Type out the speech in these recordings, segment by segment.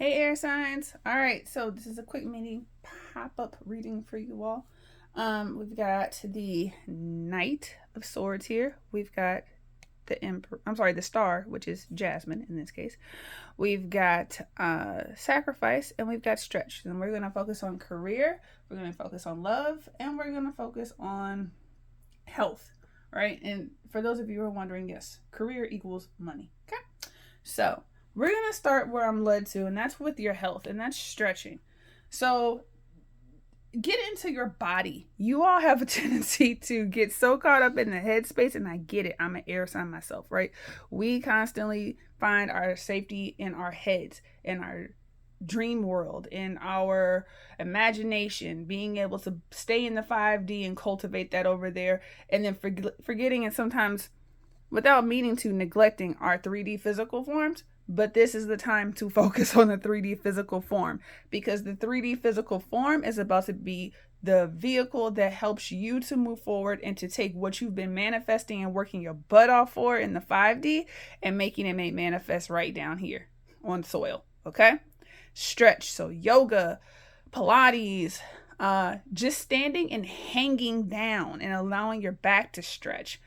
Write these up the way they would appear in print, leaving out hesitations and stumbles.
Hey, air signs. All right, so this is a quick mini pop-up reading for you all. We've got the Knight of Swords here. We've got the Emperor. I'm sorry, the Star, which is Jasmine in this case. We've got Sacrifice, and we've got Stretch. And we're gonna focus on career. We're gonna focus on love, and we're gonna focus on health. Right? And for those of you who are wondering, yes, career equals money. Okay. So we're going to start where I'm led to, and that's with your health, and that's stretching. So get into your body. You all have a tendency to get so caught up in the headspace, and I get it. I'm an air sign myself, right? We constantly find our safety in our heads, in our dream world, in our imagination, being able to stay in the 5D and cultivate that over there, and then forgetting and sometimes without meaning to neglecting our 3D physical forms. But this is the time to focus on the 3D physical form, because the 3D physical form is about to be the vehicle that helps you to move forward and to take what you've been manifesting and working your butt off for in the 5D and making it manifest right down here on soil. Okay? Stretch. So yoga, Pilates, just standing and hanging down and allowing your back to stretch.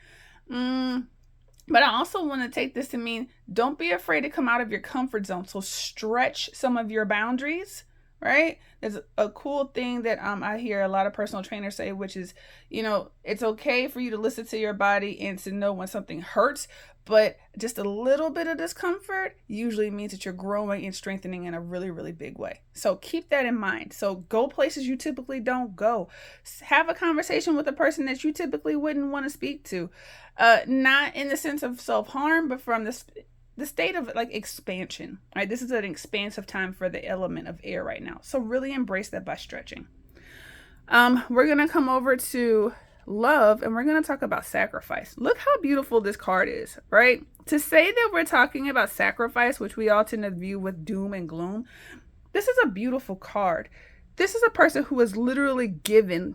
But I also want to take this to mean don't be afraid to come out of your comfort zone. So stretch some of your boundaries, right? There's a cool thing that I hear a lot of personal trainers say, which is, it's okay for you to listen to your body and to know when something hurts, but just a little bit of discomfort usually means that you're growing and strengthening in a really, really big way. So keep that in mind. So go places you typically don't go. Have a conversation with a person that you typically wouldn't want to speak to. Not in the sense of self-harm, but from the state of like expansion, right? This is an expansive time for the element of air right now. So really embrace that by stretching. We're going to come over to love, and we're going to talk about sacrifice. Look how beautiful this card is, right? To say that we're talking about sacrifice, which we all tend to view with doom and gloom, this is a beautiful card. This is a person who is literally given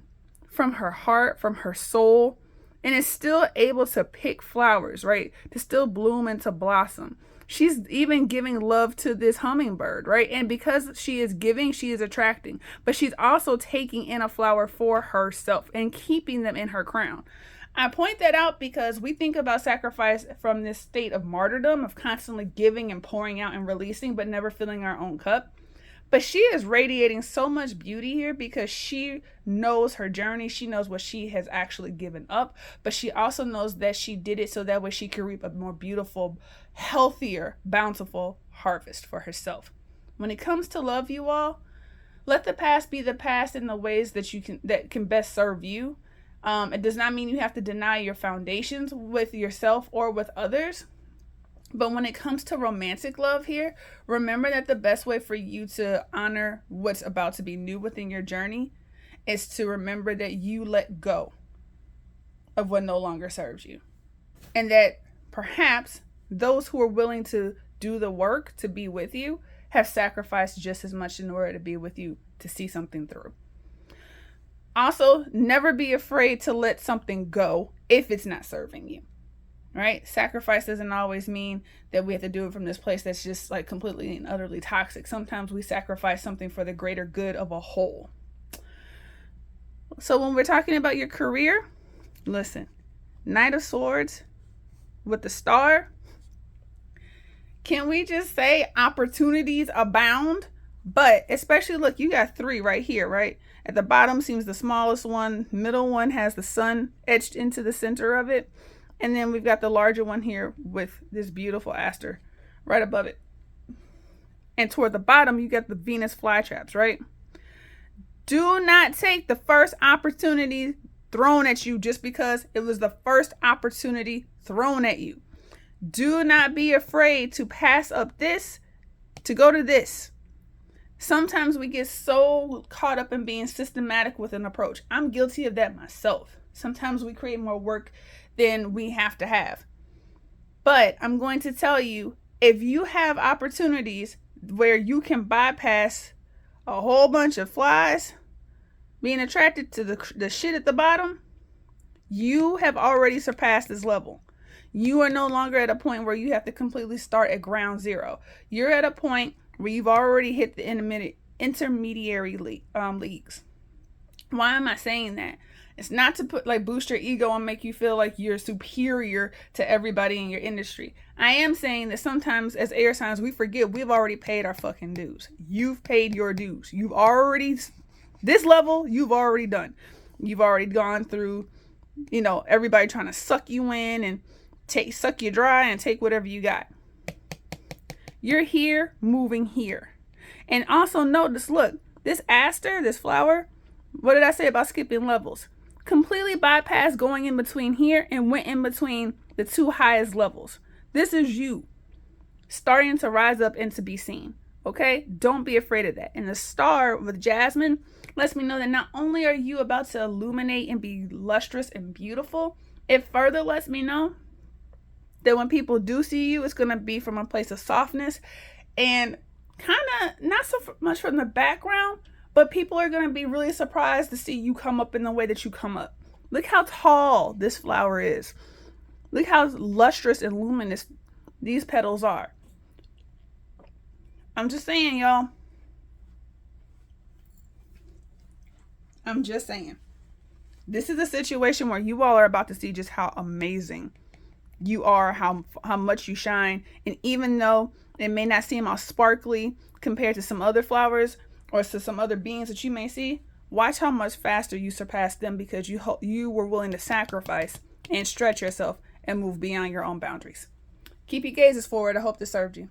from her heart, from her soul, and is still able to pick flowers, right? To still bloom and to blossom. She's even giving love to this hummingbird, right? And because she is giving, she is attracting. But she's also taking in a flower for herself and keeping them in her crown. I point that out because we think about sacrifice from this state of martyrdom, of constantly giving and pouring out and releasing, but never filling our own cup. But she is radiating so much beauty here because she knows her journey. She knows what she has actually given up, but she also knows that she did it so that way she could reap a more beautiful, healthier, bountiful harvest for herself. When it comes to love, you all, let the past be the past in the ways that can best serve you. It does not mean you have to deny your foundations with yourself or with others. But when it comes to romantic love here, remember that the best way for you to honor what's about to be new within your journey is to remember that you let go of what no longer serves you. And that perhaps those who are willing to do the work to be with you have sacrificed just as much in order to be with you to see something through. Also, never be afraid to let something go if it's not serving you. Right? Sacrifice doesn't always mean that we have to do it from this place that's just like completely and utterly toxic. Sometimes we sacrifice something for the greater good of a whole. So when we're talking about your career, listen, Knight of Swords with the Star, can we just say opportunities abound? But especially, look, you got 3 right here, right? At the bottom seems the smallest one. Middle one has the sun etched into the center of it. And then we've got the larger one here with this beautiful aster right above it. And toward the bottom, you got the Venus flytraps, right? Do not take the first opportunity thrown at you just because it was the first opportunity thrown at you. Do not be afraid to pass up this to go to this. Sometimes we get so caught up in being systematic with an approach. I'm guilty of that myself. Sometimes we create more work than we have to have. But I'm going to tell you, if you have opportunities where you can bypass a whole bunch of flies being attracted to the shit at the bottom, you have already surpassed this level. You are no longer at a point where you have to completely start at ground zero. You're at a point where you've already hit the intermediary leagues. Why am I saying that? It's not to put like boost your ego and make you feel like you're superior to everybody in your industry. I am saying that sometimes as air signs we forget we've already paid our fucking dues. You've paid your dues. You've already, this level you've already done. You've already gone through, you know, everybody trying to suck you in and suck you dry and take whatever you got. You're here, moving here. And also notice, look, this aster, this flower, what did I say about skipping levels? Completely bypassed going in between here and went in between the two highest levels. This is you starting to rise up and to be seen. Okay? Don't be afraid of that. And the star with Jasmine lets me know that not only are you about to illuminate and be lustrous and beautiful, it further lets me know that when people do see you, it's going to be from a place of softness and kind of not so much from the background, but people are going to be really surprised to see you come up in the way that you come up. Look how tall this flower is. Look how lustrous and luminous these petals are. I'm just saying, y'all. I'm just saying. This is a situation where you all are about to see just how amazing you are, how much you shine. And even though it may not seem all sparkly compared to some other flowers or to some other beings that you may see, watch how much faster you surpass them because you were willing to sacrifice and stretch yourself and move beyond your own boundaries. Keep your gazes forward. I hope this served you.